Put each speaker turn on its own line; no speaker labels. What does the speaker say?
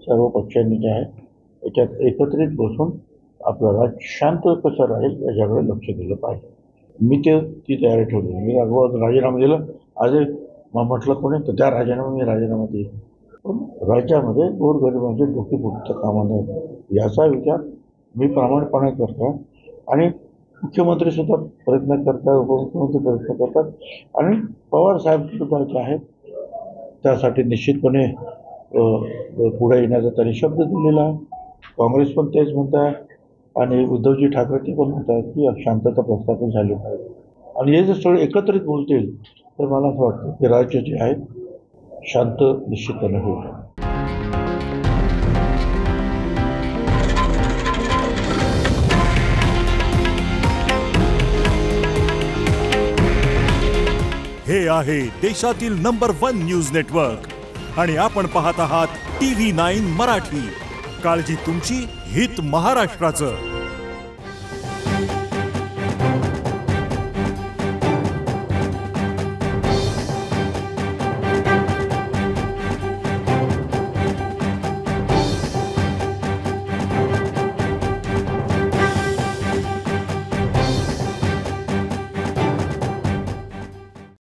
सर्व पक्षांनी जे आहे याच्यात एकत्रित बसून आपलं राज्य शांत कसं राहील याच्याकडे लक्ष दिलं पाहिजे. मी ती तयारी ठेवली. मी अगोदर राजीनामा दिला. आज म्हटलं कोणी तर त्या मी राजीनामा दिला. पण राज्यामध्ये गोरगरिबांचे डोके फुटता कामा नये याचा विचार मी प्रामाणिकपणे करतो आणि मुख्यमंत्री सुद्धा प्रयत्न करतात, उपमुख्यमंत्री प्रयत्न करतात आणि पवार साहेब सुद्धा जे आहेत त्यासाठी निश्चितपणे पुढे येण्याचा त्यांनी शब्द दिलेला आहे. काँग्रेस पण तेच म्हणत आहे आणि उद्धवजी ठाकरे ते पण म्हणतात की शांतता प्रस्थापित झाली पाहिजे. आणि हे जर सगळे एकत्रित बोलतील तर मला असं वाटतं की राज्य जे आहे शांत निश्चितपणे होईल.
हे आहे देशातील नंबर 1 न्यूज नेटवर्क आणि आपण पाहत आहात TV9 मराठी. काळजी तुमची, हित महाराष्ट्राचं.